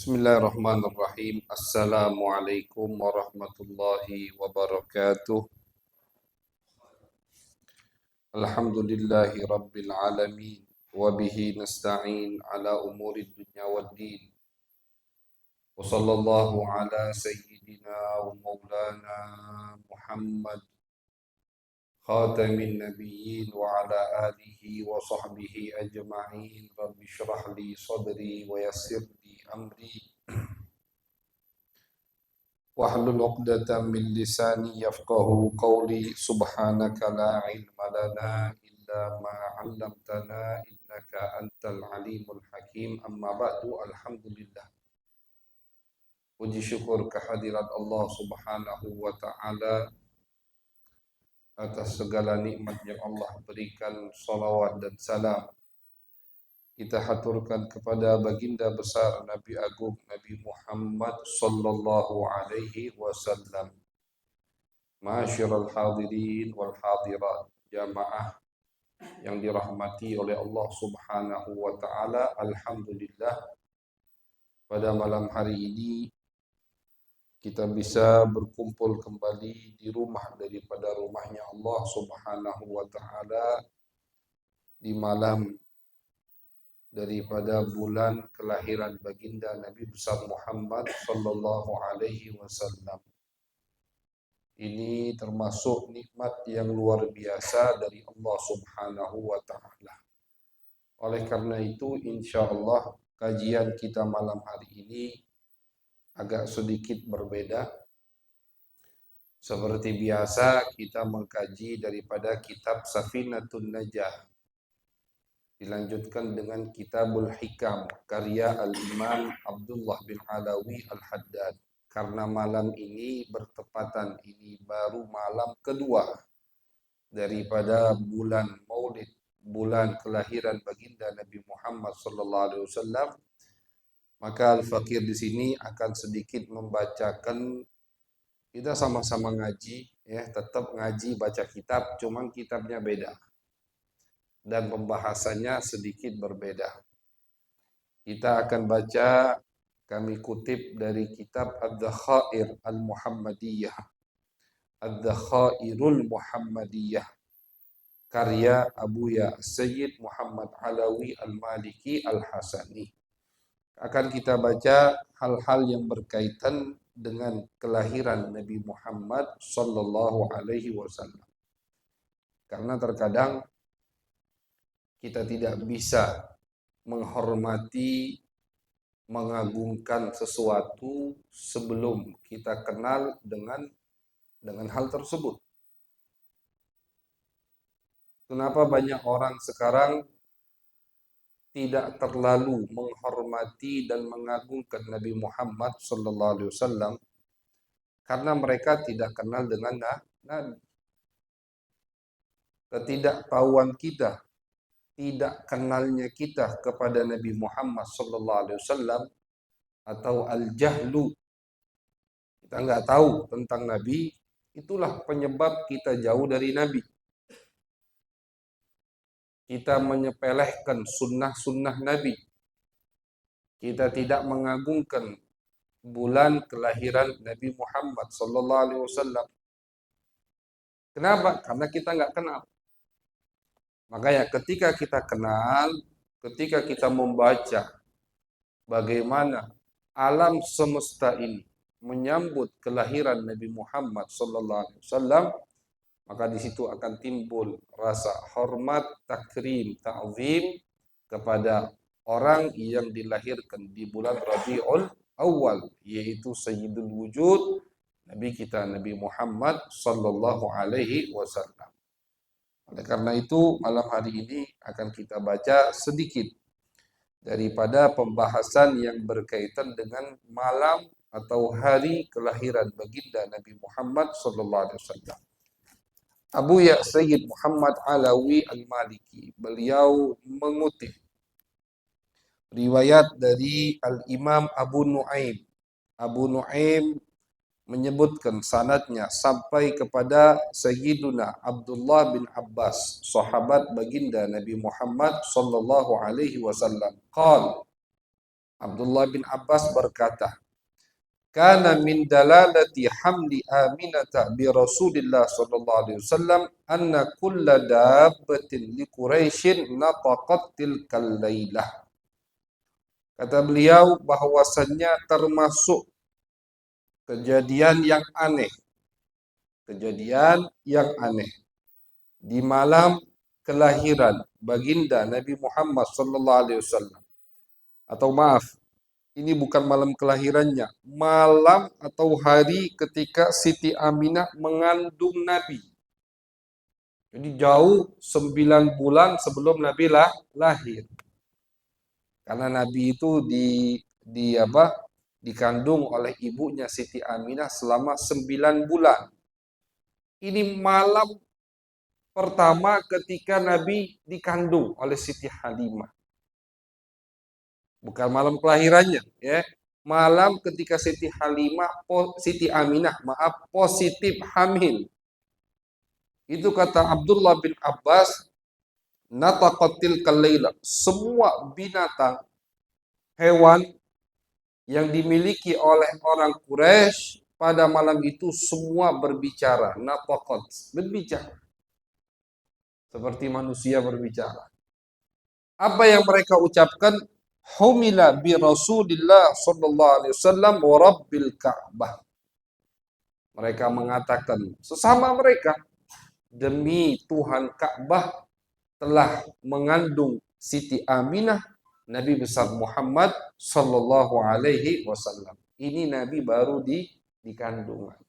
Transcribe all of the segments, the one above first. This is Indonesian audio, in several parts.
Bismillahirrahmanirrahim. Assalamualaikum warahmatullahi wabarakatuh. Alhamdulillahi rabbil alamin. Wa bihi nasta'in ala umuri dunya waddin. Wa sallallahu ala sayyidina wa maulana Muhammad khatamin nabiyyin wa ala alihi wa sahbihi ajma'in. Rabbi shrah li sadri wa yassir li amri. Wahlul 'uqdatam min lisani yafqahu qawli. Subhanaka la ilma lana illa ma 'allamtana innaka antal alimul hakim. Amma ba'du. Alhamdulillah. Puji syukur kehadirat Allah Subhanahu wa taala atas segala nikmat yang Allah berikan. Salawat dan salam kita haturkan kepada baginda besar Nabi Agung Nabi Muhammad sallallahu alaihi wasallam. Ma'asyiral hadirin wal hadirat, jamaah yang dirahmati oleh Allah Subhanahu wa taala. Alhamdulillah, pada malam hari ini kita bisa berkumpul kembali di rumah daripada rumahnya Allah Subhanahu wa taala di malam daripada bulan kelahiran baginda Nabi besar Muhammad sallallahu alaihi wasallam. Ini termasuk nikmat yang luar biasa dari Allah Subhanahu wa taala. Oleh karena itu, insyaallah kajian kita malam hari ini agak sedikit berbeda. Seperti biasa kita mengkaji daripada kitab Safinatun Najah. Dilanjutkan dengan Kitabul Hikam karya Al-Imam Abdullah bin Alawi Al-Haddad. Karena malam ini bertepatan, ini baru malam kedua daripada bulan Maulid, bulan kelahiran baginda Nabi Muhammad sallallahu alaihi wasallam, maka Al-Fakir di sini akan sedikit membacakan. Kita sama-sama ngaji, ya, tetap ngaji baca kitab, cuman kitabnya beda dan pembahasannya sedikit berbeda. Kita akan baca, kami kutip dari kitab Ad-Dakhair Al-Muhammadiyah, Ad-Dakhairul Muhammadiyah, karya Abuya Sayyid Muhammad Alawi Al-Maliki Al-Hasani. Akan kita baca hal-hal yang berkaitan dengan kelahiran Nabi Muhammad sallallahu alaihi wasallam. Karena terkadang kita tidak bisa menghormati, mengagungkan sesuatu sebelum kita kenal dengan hal tersebut. Kenapa banyak orang sekarang tidak terlalu menghormati dan mengagungkan Nabi Muhammad sallallahu alaihi wasallam? Karena mereka tidak kenal dengan Nabi. Ketidaktahuan kita, tidak kenalnya kita kepada Nabi Muhammad sallallahu alaihi wasallam, atau al-jahlu, kita nggak tahu tentang Nabi, itulah penyebab kita jauh dari Nabi. Kita menyepelehkan sunnah-sunnah Nabi. Kita tidak mengagungkan bulan kelahiran Nabi Muhammad sallallahu alaihi wasallam. Kenapa? Karena kita nggak kenal. Makanya ketika kita kenal, ketika kita membaca bagaimana alam semesta ini menyambut kelahiran Nabi Muhammad sallallahu alaihi wasallam, maka di situ akan timbul rasa hormat, takrim, ta'zim kepada orang yang dilahirkan di bulan Rabiul Awal, yaitu Sayyidul Wujud, Nabi kita Nabi Muhammad sallallahu alaihi wasallam. Oleh karena itu, malam hari ini akan kita baca sedikit daripada pembahasan yang berkaitan dengan malam atau hari kelahiran baginda Nabi Muhammad sallallahu alaihi wasallam. Abuya Sayyid Muhammad Alawi Al-Maliki, beliau mengutip riwayat dari Al-Imam Abu Nuaim. Abu Nuaim menyebutkan sanadnya sampai kepada Sayyiduna Abdullah bin Abbas, sahabat baginda Nabi Muhammad sallallahu alaihi wasallam. Qala, Abdullah bin Abbas berkata, kana min dalalati hamli Aminata bi Rasulillah sallallahu alaihi wasallam anna kulla dabbatin li Quraisyin nataqat tilkal lailah. Kata beliau bahwasannya termasuk kejadian yang aneh. Kejadian yang aneh di malam kelahiran baginda Nabi Muhammad sallallahu alaihi wasallam. Atau maaf, ini bukan malam kelahirannya, malam atau hari ketika Siti Aminah mengandung Nabi. Jadi jauh 9 bulan sebelum Nabi lahir. Karena Nabi itu dikandung oleh ibunya Siti Aminah selama 9 bulan. Ini malam pertama ketika Nabi dikandung oleh Siti Halimah. Bukan malam kelahirannya, ya. Malam ketika Siti Aminah, positif hamil. Itu kata Abdullah bin Abbas, nataqatil kalaila. Semua binatang, hewan yang dimiliki oleh orang Quraisy pada malam itu semua berbicara, nataqat, berbicara. Seperti manusia berbicara. Apa yang mereka ucapkan? Humila bi Rasulillah sallallahu alaihi wasallam wa rabbil Ka'bah. Mereka mengatakan sesama mereka, demi Tuhan Ka'bah telah mengandung Siti Aminah Nabi besar Muhammad sallallahu alaihi wasallam. Ini Nabi baru dikandungan.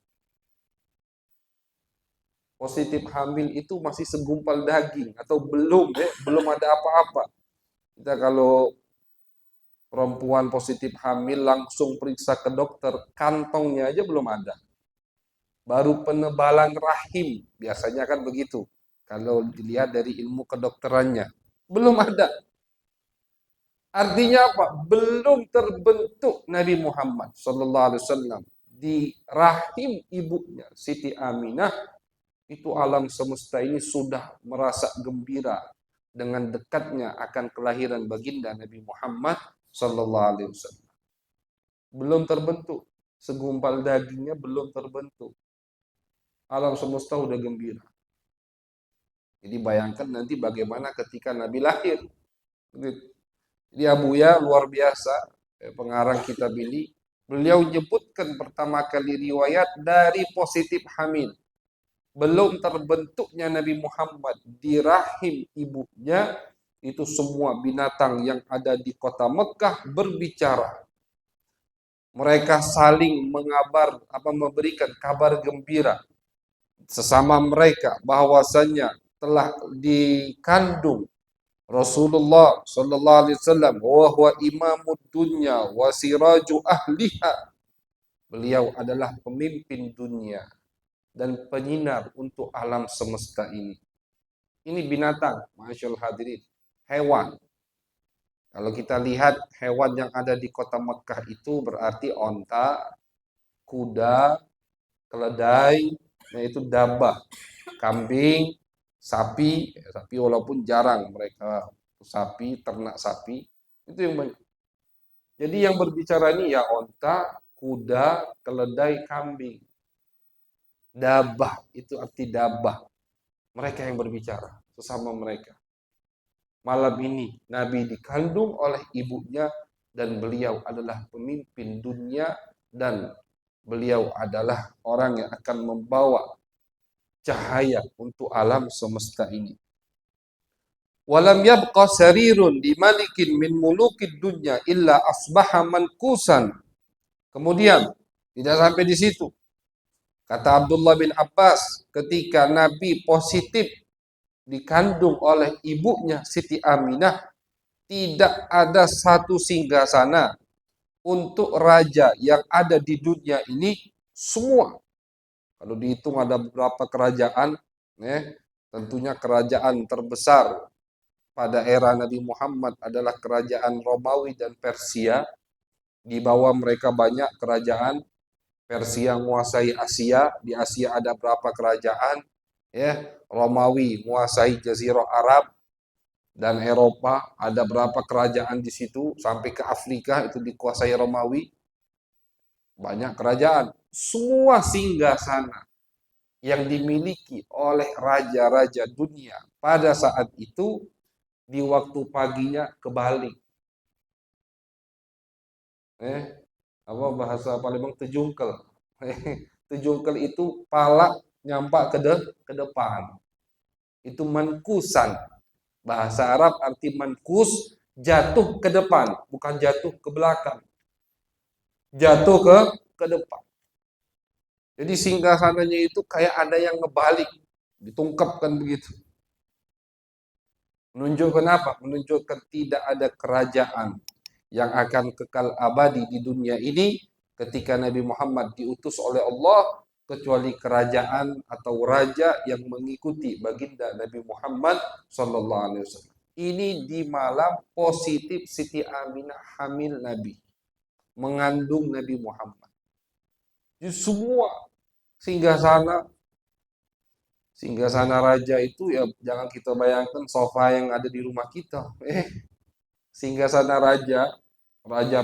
Positif hamil itu masih segumpal daging atau belum, belum ada apa-apa. Kita kalau perempuan positif hamil langsung periksa ke dokter, kantongnya aja belum ada. Baru penebalan rahim, biasanya kan begitu. Kalau dilihat dari ilmu kedokterannya, belum ada. Artinya apa? Belum terbentuk Nabi Muhammad sallallahu alaihi wasallam di rahim ibunya Siti Aminah. Itu alam semesta ini sudah merasa gembira dengan dekatnya akan kelahiran baginda Nabi Muhammad sallallahu alaihi wasallam. Belum terbentuk, segumpal dagingnya belum terbentuk. Alam semesta udah gembira. Jadi bayangkan nanti bagaimana ketika Nabi lahir. Jadi Abuya luar biasa, pengarang kitab ini, beliau menyebutkan pertama kali riwayat dari positif hamil. Belum terbentuknya Nabi Muhammad di rahim ibunya, itu semua binatang yang ada di kota Mekah berbicara. Mereka saling memberikan kabar gembira sesama mereka bahwasannya telah dikandung Rasulullah sallallahu alaihi wasallam wa huwa imamud dunya wa siraju ahliha. Beliau adalah pemimpin dunia dan penyinar untuk alam semesta ini. Ini binatang, masyaallah hadirin, hewan. Kalau kita lihat hewan yang ada di kota Mekah itu berarti onta, kuda, keledai, yaitu dabah, kambing, sapi walaupun jarang mereka sapi, ternak sapi, itu yang banyak. Jadi yang berbicara ini ya onta, kuda, keledai, kambing. Dabah, itu arti dabah. Mereka yang berbicara, sesama mereka. Malam ini Nabi dikandung oleh ibunya dan beliau adalah pemimpin dunia dan beliau adalah orang yang akan membawa cahaya untuk alam semesta ini. Walam yabqa sarirun di malikin min mulukid dunya illa asbaha mankusan. Kemudian tidak sampai di situ. Kata Abdullah bin Abbas, ketika Nabi positif dikandung oleh ibunya Siti Aminah, tidak ada satu singgasana untuk raja yang ada di dunia ini semua. Kalau dihitung ada beberapa kerajaan, tentunya kerajaan terbesar pada era Nabi Muhammad adalah kerajaan Romawi dan Persia. Di bawah mereka banyak kerajaan. Persia menguasai Asia, di Asia ada berapa kerajaan, Romawi menguasai Jazirah Arab, dan Eropa, ada berapa kerajaan di situ, sampai ke Afrika itu dikuasai Romawi, banyak kerajaan. Semua singgah sana yang dimiliki oleh raja-raja dunia pada saat itu di waktu paginya kebalik. Apa bahasa Palembang tejungkel. Tejungkel itu pala nyampak ke depan. Itu mankusan. Bahasa Arab arti mankus jatuh ke depan, bukan jatuh ke belakang. Jatuh ke depan. Jadi singgasananya itu kayak ada yang ngebalik, ditungkapkan begitu. Menunjukkan apa? Menunjukkan tidak ada kerajaan yang akan kekal abadi di dunia ini ketika Nabi Muhammad diutus oleh Allah, kecuali kerajaan atau raja yang mengikuti baginda Nabi Muhammad sallallahu alaihi wasallam. Ini di malam positif Siti Aminah hamil Nabi, mengandung Nabi Muhammad. Jadi semua singgah sana raja itu ya jangan kita bayangkan sofa yang ada di rumah kita. Singgah sana raja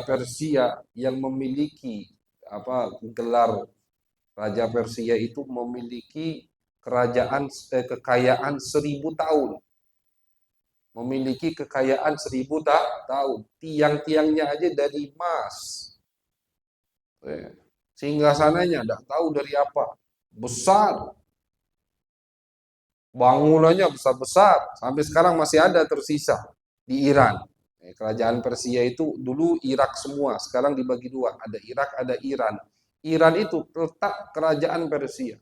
Persia yang memiliki gelar raja Persia itu memiliki kekayaan 1000 tahun. Memiliki kekayaan 1000 tahun. Tiang-tiangnya aja dari emas. Singgah sananya tidak tahu dari apa. Besar. Bangunannya besar-besar. Sampai sekarang masih ada tersisa di Iran. Kerajaan Persia itu dulu Irak semua, sekarang dibagi dua, ada Irak, ada Iran. Iran itu letak kerajaan Persia.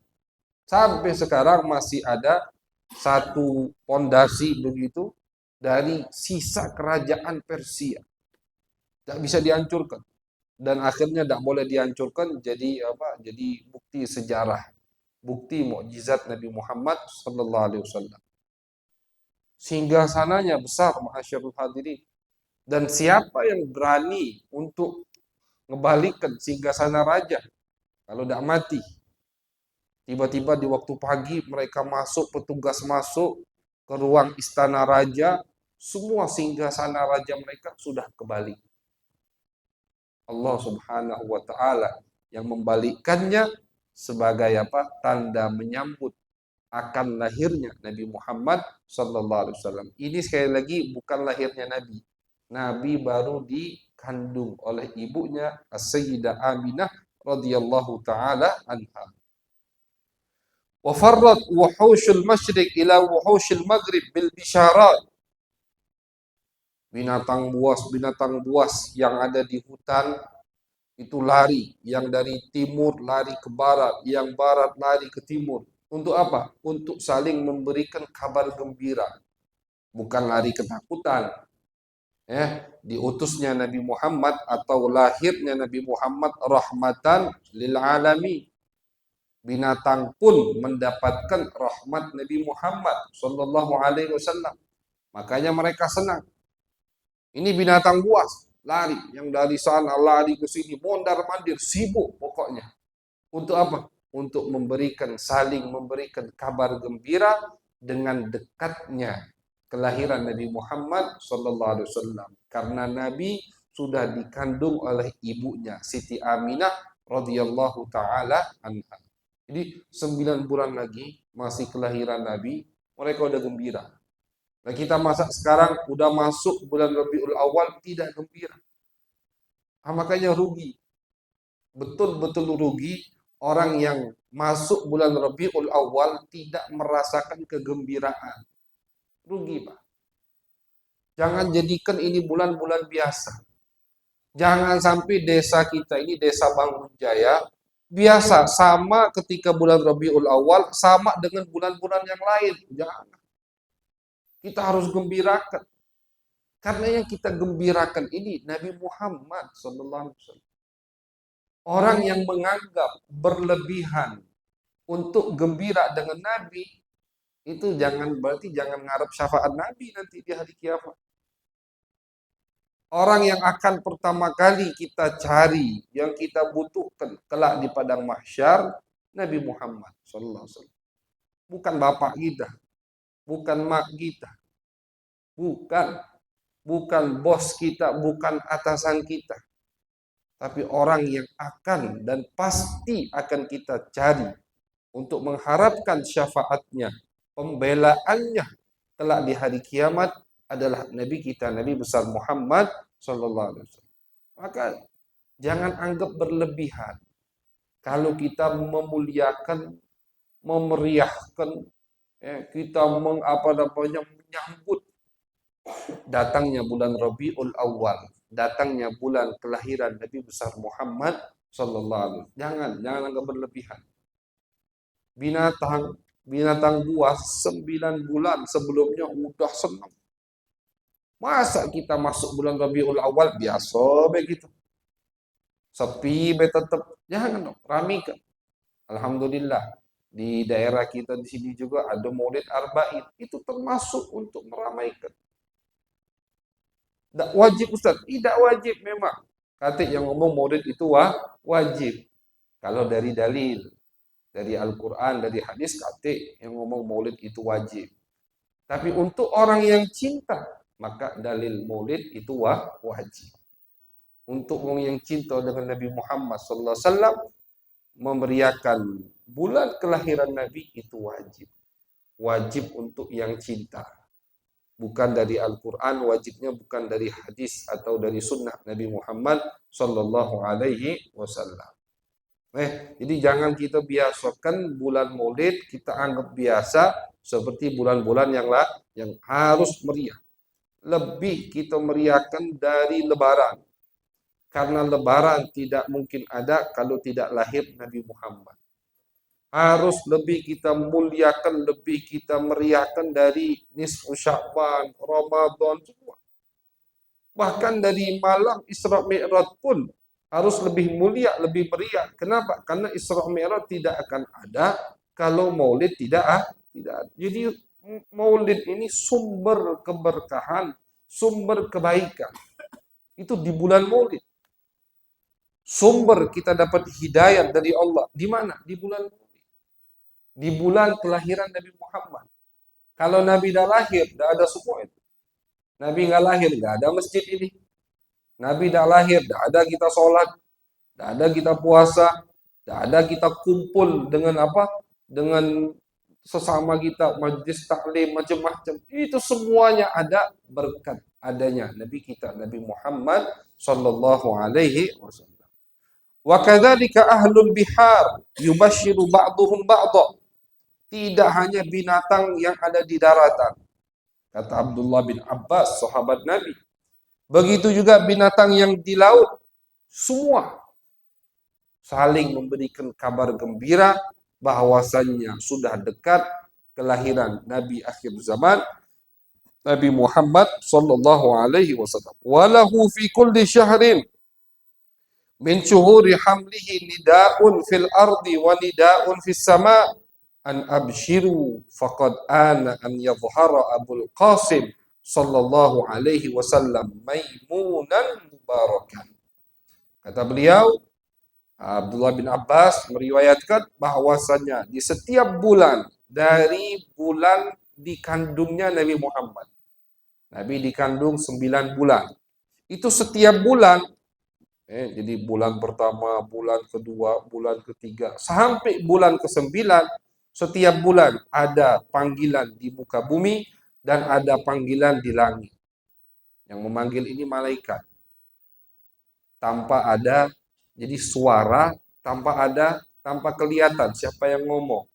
Sampai sekarang masih ada satu pondasi begitu dari sisa kerajaan Persia. Tidak bisa dihancurkan. Dan akhirnya tidak boleh dihancurkan jadi Jadi bukti sejarah, bukti mukjizat Nabi Muhammad sallallahu alaihi wasallam. Sehingga sananya besar, masyaallah hadirin. Dan siapa yang berani untuk ngebalikkan singgasana raja kalau tidak mati? Tiba-tiba di waktu pagi mereka masuk, petugas masuk ke ruang istana raja, semua singgasana raja mereka sudah kebalik. Allah Subhanahu wa taala yang membalikkannya sebagai tanda menyambut akan lahirnya Nabi Muhammad sallallahu alaihi wasallam. Ini sekali lagi bukan lahirnya Nabi. Nabi baru dikandung oleh ibunya As-Sayyidah Aminah radhiyallahu taala anha. Wa farrat wuhushul masyriq ila wuhushil maghrib bil bisharat. Binatang buas yang ada di hutan itu lari, yang dari timur lari ke barat, yang barat lari ke timur. Untuk apa? Untuk saling memberikan kabar gembira. Bukan lari ketakutan. Diutusnya Nabi Muhammad atau lahirnya Nabi Muhammad rahmatan lil alamin. Binatang pun mendapatkan rahmat Nabi Muhammad sallallahu alaihi wasallam. Makanya mereka senang. Ini binatang buas, lari, yang dari sana lari ke sini, mondar-mandir, sibuk pokoknya. Untuk apa? Untuk saling memberikan kabar gembira dengan dekatnya kelahiran Nabi Muhammad sallallahu alaihi wasallam. Karena Nabi sudah dikandung oleh ibunya Siti Aminah radhiyallahu taala anha. Jadi 9 bulan lagi masih kelahiran Nabi, mereka udah gembira. Nah kita sekarang udah masuk bulan Rabiul Awal tidak gembira. Makanya rugi. Betul-betul rugi orang yang masuk bulan Rabiul Awal tidak merasakan kegembiraan. Rugi, Pak. Jangan jadikan ini bulan-bulan biasa. Jangan sampai desa kita ini, desa Bangun Jaya, biasa sama ketika bulan Rabiul Awal sama dengan bulan-bulan yang lain. Jangan. Kita harus gembirakan. Karena yang kita gembirakan ini Nabi Muhammad SAW. Orang yang menganggap berlebihan untuk gembira dengan Nabi, itu berarti jangan ngarep syafaat Nabi nanti di hari kiamat. Orang yang akan pertama kali kita cari, yang kita butuhkan kelak di padang mahsyar, Nabi Muhammad SAW. Bukan bapak kita, bukan mak kita, Bukan. Bukan bos kita, bukan atasan kita. Tapi orang yang akan dan pasti akan kita cari untuk mengharapkan syafaatnya, pembelaannya kelak di hari kiamat adalah Nabi kita, Nabi besar Muhammad sallallahu alaihi wasallam. Maka jangan anggap berlebihan kalau kita memuliakan, memeriahkan, kita menyambut datangnya bulan Rabiul Awal, datangnya bulan kelahiran Nabi besar Muhammad sallallahu alaihi wasallam. Jangan anggap berlebihan. Binatang buas 9 bulan sebelumnya udah senang. Masa kita masuk bulan Rabiul Awal biasa begitu. Sepi be tetap. Jangan dong, ramikan. Alhamdulillah di daerah kita di sini juga ada Maulid Arba'in. Itu termasuk untuk meramaikan. Tidak wajib Ustaz, tidak wajib memang. Kata yang ngomong Maulid itu wajib. Kalau dari dalil, dari Al-Quran, dari hadis, kata yang ngomong Maulid itu wajib. Tapi untuk orang yang cinta, maka dalil Maulid itu wajib. Untuk orang yang cinta dengan Nabi Muhammad sallallahu alaihi wasallam, memeriahkan bulan kelahiran Nabi itu wajib. Wajib untuk yang cinta. Bukan dari Al-Quran, wajibnya bukan dari hadis atau dari sunnah Nabi Muhammad sallallahu alaihi wasallam. Jadi jangan kita biasakan bulan Maulid kita anggap biasa seperti bulan-bulan yang harus meriah. Lebih kita meriahkan dari Lebaran. Karena Lebaran tidak mungkin ada kalau tidak lahir Nabi Muhammad. Harus lebih kita muliakan, lebih kita meriahkan dari nisfu Sya'ban, Ramadan semua. Bahkan dari malam Isra Mi'raj pun harus lebih mulia, lebih meriah. Kenapa? Karena Isra Mi'raj tidak akan ada kalau Maulid tidak ada. Jadi Maulid ini sumber keberkahan, sumber kebaikan. Itu di bulan Maulid. Sumber kita dapat hidayah dari Allah. Di mana? Di bulan Maulid. Di bulan kelahiran Nabi Muhammad. Kalau Nabi dah lahir, dah ada semua itu. Nabi nggak lahir, nggak ada masjid ini. Nabi dah lahir, dah ada kita sholat, dah ada kita puasa, dah ada kita kumpul dengan apa? Dengan sesama kita, majlis taklim, macam-macam. Itu semuanya ada berkat adanya Nabi kita, Nabi Muhammad sallallahu alaihi wasallam. Wa kadzalika ahlul bihar yubashiru ba'dhum ba'dha. Tidak hanya binatang yang ada di daratan. Kata Abdullah bin Abbas, sahabat Nabi. Begitu juga binatang yang di laut. Semua saling memberikan kabar gembira bahwasannya sudah dekat kelahiran Nabi akhir zaman, Nabi Muhammad sallallahu alaihi wasallam. Walahu fi kulli syahrin min syuhuri hamlihi nida'un fil ardi wa nida'un fis sama' an abshiru faqad ana an yadhhara Abul Qasim sallallahu alaihi wasallam maimunan mubarakan. Kata beliau, Abdullah bin Abbas meriwayatkan bahwasanya di setiap bulan dari bulan dikandungnya Nabi Muhammad. Nabi dikandung 9 bulan. Itu setiap bulan jadi bulan pertama, bulan kedua, bulan ketiga, sampai bulan ke-9, setiap bulan ada panggilan di muka bumi dan ada panggilan di langit. Yang memanggil ini malaikat. Tanpa ada, jadi suara, tanpa kelihatan siapa yang ngomong,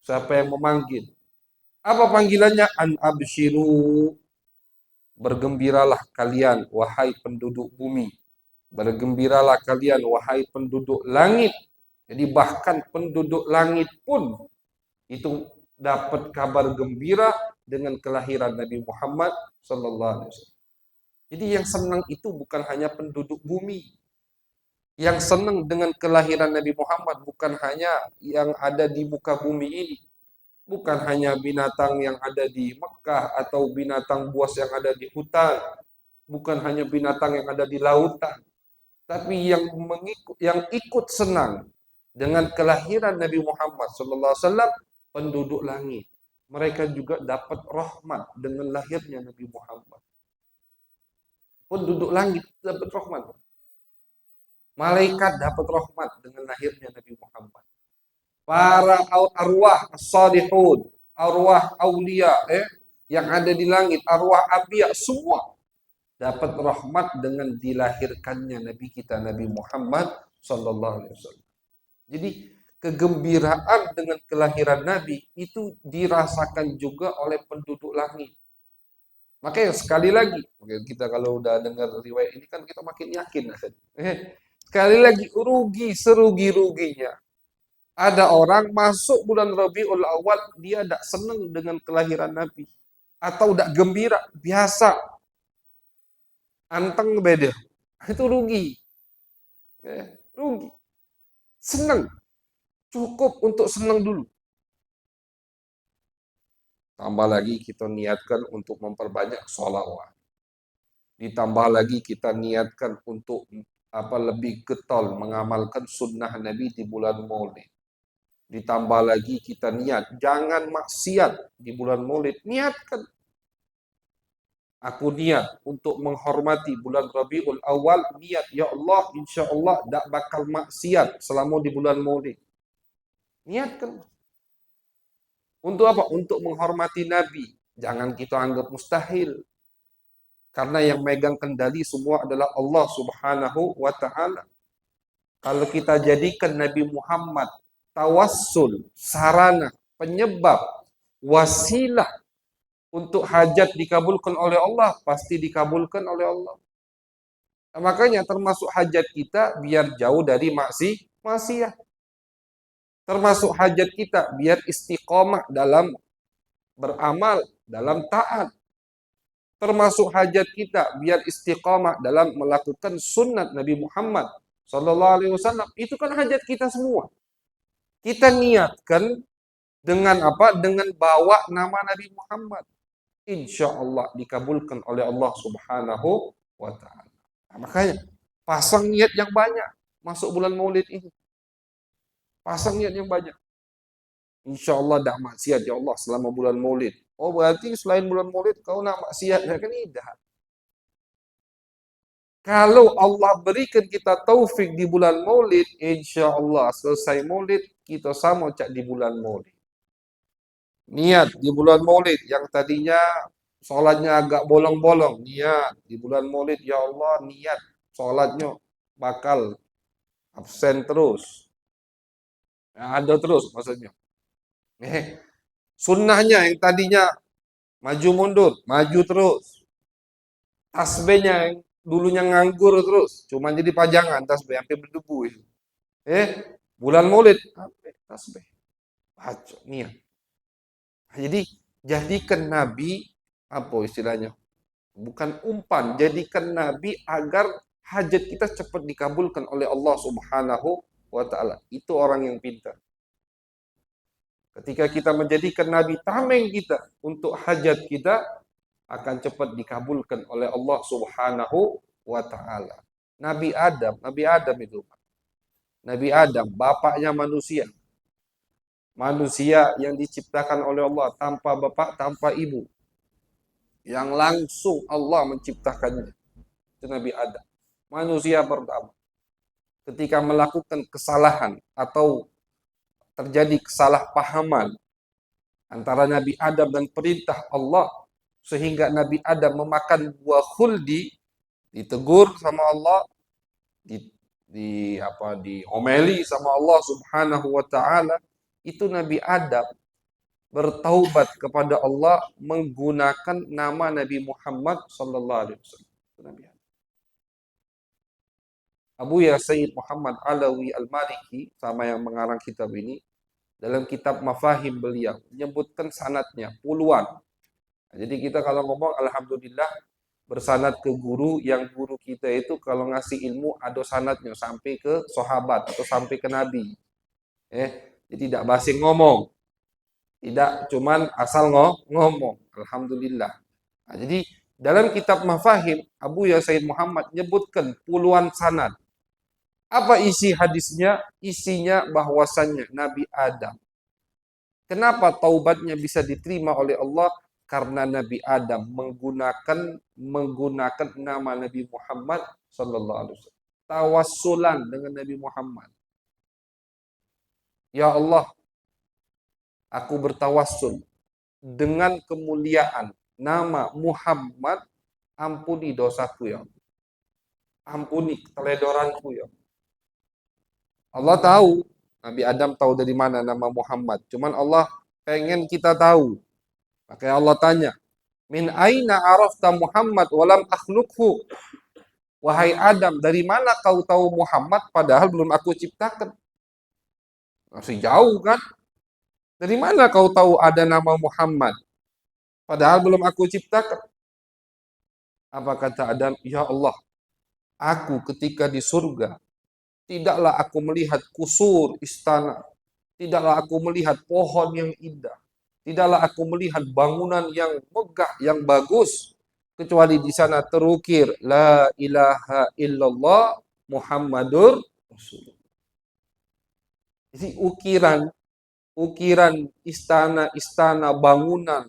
siapa yang memanggil. Apa panggilannya? An abshiru, bergembiralah kalian wahai penduduk bumi. Bergembiralah kalian wahai penduduk langit. Jadi bahkan penduduk langit pun itu dapat kabar gembira dengan kelahiran Nabi Muhammad sallallahu alaihi wasallam. Jadi yang senang itu bukan hanya penduduk bumi. Yang senang dengan kelahiran Nabi Muhammad bukan hanya yang ada di muka bumi ini. Bukan hanya binatang yang ada di Mekah atau binatang buas yang ada di hutan. Bukan hanya binatang yang ada di lautan. Tapi yang ikut senang dengan kelahiran Nabi Muhammad sallallahu alaihi wasallam penduduk langit. mereka juga dapat rahmat dengan lahirnya Nabi Muhammad. Penduduk langit dapat rahmat. Malaikat dapat rahmat dengan lahirnya Nabi Muhammad. Para arwah as-salihun, arwah aulia yang ada di langit, arwah anbiya, semua dapat rahmat dengan dilahirkannya Nabi kita Nabi Muhammad sallallahu alaihi wasallam. Jadi kegembiraan dengan kelahiran Nabi itu dirasakan juga oleh penduduk langit. Makanya sekali lagi, kita kalau udah dengar riwayat ini kan kita makin yakin. Sekali lagi, rugi serugi-ruginya. Ada orang masuk bulan Rabiul Awal, dia tidak senang dengan kelahiran Nabi. Atau tidak gembira, biasa. Anteng beda. Itu rugi. Rugi. Senang. Cukup untuk senang dulu. Tambah lagi kita niatkan untuk memperbanyak sholawat. Ditambah lagi kita niatkan untuk lebih getol mengamalkan sunnah Nabi di bulan Maulid. Ditambah lagi kita niat jangan maksiat di bulan Maulid. Niatkan. Aku niat untuk menghormati bulan Rabiul Awal. Niat, ya Allah, insya Allah tak bakal maksiat selama di bulan Maulid. Niatkan. Untuk apa? Untuk menghormati Nabi. Jangan kita anggap mustahil. Karena yang megang kendali semua adalah Allah Subhanahu wa Ta'ala. Kalau kita jadikan Nabi Muhammad tawassul, sarana, penyebab, wasilah untuk hajat dikabulkan oleh Allah, pasti dikabulkan oleh Allah. Nah, makanya termasuk hajat kita biar jauh dari maksiat. Termasuk hajat kita biar istiqomah dalam beramal, dalam taat. Termasuk hajat kita biar istiqamah dalam melakukan sunnat Nabi Muhammad Sallallahu Alaihi Wasallam. Itu kan hajat kita semua. Kita niatkan dengan apa? Dengan bawa nama Nabi Muhammad. Insya Allah dikabulkan oleh Allah Subhanahu wa Ta'ala. Nah, makanya pasang niat yang banyak masuk bulan Maulid ini. Pasang niat yang banyak. Insya Allah tak maksiat ya Allah selama bulan Maulid. Oh berarti selain bulan Maulid kau nak maksiat kan tidak. Kalau Allah berikan kita taufik di bulan Maulid, insya Allah selesai Maulid kita sama cak di bulan Maulid. Niat di bulan Maulid yang tadinya sholatnya agak bolong-bolong, niat di bulan Maulid ya Allah niat sholatnya bakal absen terus. Ada terus maksudnya. Sunnahnya yang tadinya maju mundur, maju terus. Tasbihnya yang dulunya nganggur terus, cuma jadi pajangan tasbih sampai berdebu itu. Bulan Maulid, tasbih. Baca niat. Jadi jadikan Nabi apa istilahnya? Bukan umpan, jadikan Nabi agar hajat kita cepat dikabulkan oleh Allah Subhanahu wa Ta'ala. Itu orang yang pintar. Ketika kita menjadikan Nabi tameng kita untuk hajat kita, akan cepat dikabulkan oleh Allah Subhanahu wa Ta'ala. Nabi Adam itu. Nabi Adam, bapaknya manusia. Manusia yang diciptakan oleh Allah tanpa bapak, tanpa ibu. Yang langsung Allah menciptakannya. Itu Nabi Adam. Manusia pertama. Ketika melakukan kesalahan atau terjadi kesalahpahaman antara Nabi Adam dan perintah Allah, sehingga Nabi Adam memakan buah khuldi, ditegur sama Allah, diomeli sama Allah Subhanahu wa Ta'ala. Itu Nabi Adam bertaubat kepada Allah menggunakan nama Nabi Muhammad sallallahu alaihi wasallam. Nabi Adam. Abu Ya Sayyid Muhammad Alawi Al-Maliki sama yang mengarang kitab ini, dalam kitab Mafahim beliau menyebutkan sanadnya puluhan. Jadi kita kalau ngomong alhamdulillah bersanad ke guru, yang guru kita itu kalau ngasih ilmu ada sanadnya sampai ke sahabat atau sampai ke nabi. Jadi tidak basi ngomong. Tidak cuman asal ngomong. Alhamdulillah. Nah, jadi dalam kitab Mafahim Abu Ya Sayyid Muhammad menyebutkan puluhan sanad. Apa isi hadisnya? Isinya bahwasannya Nabi Adam Kenapa taubatnya bisa diterima oleh Allah? Karena Nabi Adam menggunakan nama Nabi Muhammad sallallahu alaihi wasallam. Tawassulan dengan Nabi Muhammad. Ya Allah, aku bertawassul dengan kemuliaan nama Muhammad, ampuni dosaku ya Allah. Ampuni keteledoranku ya Allah. Allah tahu, Nabi Adam tahu dari mana nama Muhammad. Cuman Allah pengen kita tahu. Makanya Allah tanya, min aina arafta Muhammad walam akhluqhu? Wahai Adam, dari mana kau tahu Muhammad padahal belum aku ciptakan? Masih jauh kan? Dari mana kau tahu ada nama Muhammad padahal belum aku ciptakan? Apa kata Adam? Ya Allah, aku ketika di surga, tidaklah aku melihat kusur istana, tidaklah aku melihat pohon yang indah, tidaklah aku melihat bangunan yang megah, yang bagus, kecuali di sana terukir la ilaha illallah Muhammadur Rasulullah. Jadi ukiran istana-istana, bangunan,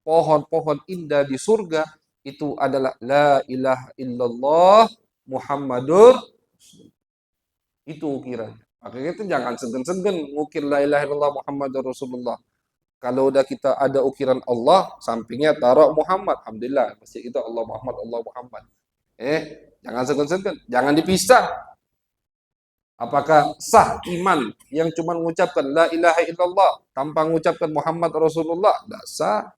pohon-pohon indah di surga itu adalah la ilaha illallah Muhammadur Rasulullah. Itu ukiran. Makanya itu jangan segen-segen ngukir la ilaha illallah Muhammadur Rasulullah. Kalau udah kita ada ukiran Allah, sampingnya taruh Muhammad. Alhamdulillah, pasti kita Allah Muhammad, Allah Muhammad. Jangan segen-segen, jangan dipisah. Apakah sah iman yang cuma mengucapkan la ilaha illallah tanpa mengucapkan Muhammad Rasulullah? Tidak sah.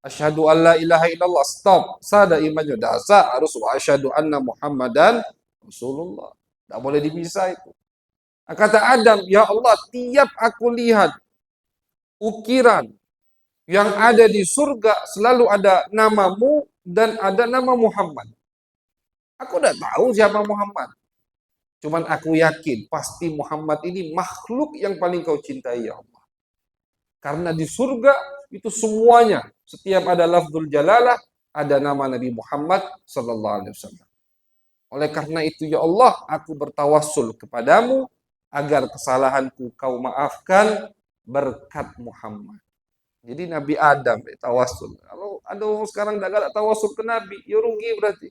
Asyhadu an la ilaha illallah, stop. Sah dah imannya, tidak sah. Harus wa asyhadu anna Muhammadan Rasulullah. Tidak boleh dipisah itu. Kata Adam, ya Allah, tiap aku lihat ukiran yang ada di surga selalu ada namamu dan ada nama Muhammad. Aku udah tahu siapa Muhammad. Cuman aku yakin pasti Muhammad ini makhluk yang paling kau cintai ya Allah. Karena di surga itu semuanya, setiap ada lafzul jalalah, ada nama Nabi Muhammad sallallahu alaihi wasallam. Oleh karena itu ya Allah, aku bertawassul kepadamu agar kesalahanku kau maafkan berkat Muhammad. Jadi Nabi Adam tawassul. Kalau ada orang sekarang enggak tawassul ke Nabi, ya rugi berarti.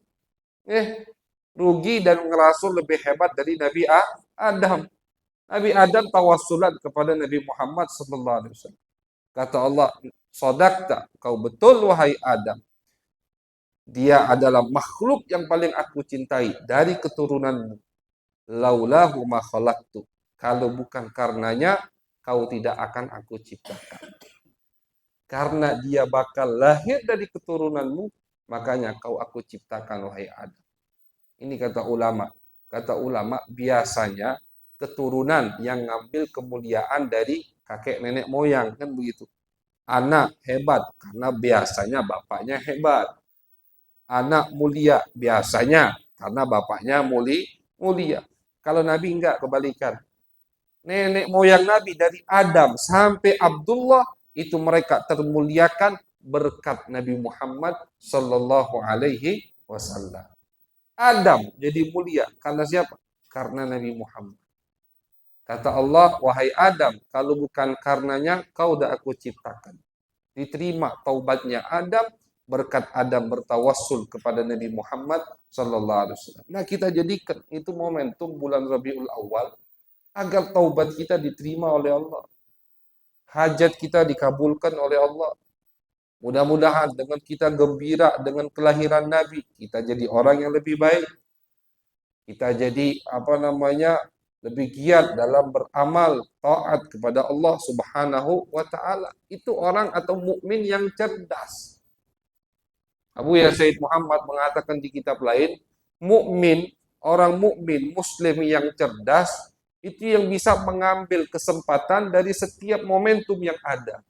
Rugi dan ngerasul lebih hebat dari Nabi Adam. Nabi Adam tawassulan kepada Nabi Muhammad sallallahu alaihi wasallam. Kata Allah, "Shadaqta, kau betul wahai Adam. Dia adalah makhluk yang paling aku cintai dari keturunanmu. Laulahu ma khalaqtu. Kalau bukan karenanya, kau tidak akan aku ciptakan. Karena dia bakal lahir dari keturunanmu, makanya kau aku ciptakan wahai Adam." Ini kata ulama. Kata ulama, biasanya keturunan yang ngambil kemuliaan dari kakek nenek moyang, kan begitu. Anak hebat karena biasanya bapaknya hebat. Anak mulia biasanya karena bapaknya mulia. Kalau Nabi enggak, kebalikan. Nenek moyang Nabi dari Adam sampai Abdullah itu mereka termuliakan berkat Nabi Muhammad sallallahu alaihi wasallam. Adam jadi mulia karena siapa? Karena Nabi Muhammad. Kata Allah, wahai Adam, kalau bukan karenanya kau dah aku ciptakan. Diterima taubatnya Adam berkat Adam bertawassul kepada Nabi Muhammad sallallahu alaihi wasallam. Nah, kita jadikan itu momentum bulan Rabiul Awal agar taubat kita diterima oleh Allah. Hajat kita dikabulkan oleh Allah. Mudah-mudahan dengan kita gembira dengan kelahiran Nabi, kita jadi orang yang lebih baik. Kita jadi lebih giat dalam beramal taat kepada Allah Subhanahu wa taala. Itu orang atau mukmin yang cerdas. Abu Ya Said Muhammad mengatakan di kitab lain, orang mukmin muslim yang cerdas itu yang bisa mengambil kesempatan dari setiap momentum yang ada.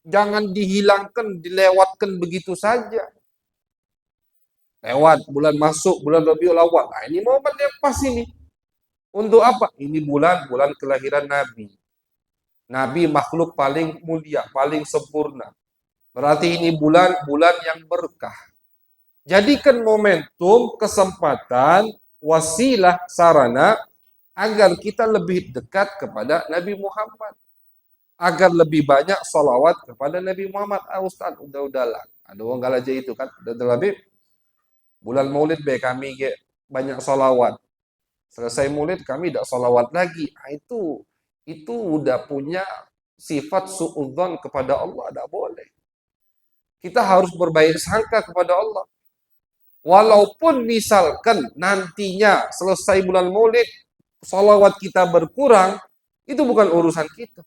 Jangan dihilangkan, dilewatkan begitu saja. Lewat bulan masuk, bulan Rabiul Awal. Nah, ini momen yang pas ini. Untuk apa? Ini bulan kelahiran Nabi. Nabi makhluk paling mulia, paling sempurna. Berarti ini bulan yang berkah. Jadikan momentum, kesempatan, wasilah, sarana agar kita lebih dekat kepada Nabi Muhammad. agar lebih banyak salawat kepada Nabi Muhammad. Ah Ustaz, udahlah. Ada orang galaja itu kan, udah lebih bulan Maulid be kami ke banyak salawat. Selesai Maulid kami tidak salawat lagi. Ah, itu udah punya sifat suudzon kepada Allah, tidak boleh. Kita harus berbaik sangka kepada Allah. Walaupun misalkan nantinya selesai bulan Maulid, salawat kita berkurang, itu bukan urusan kita.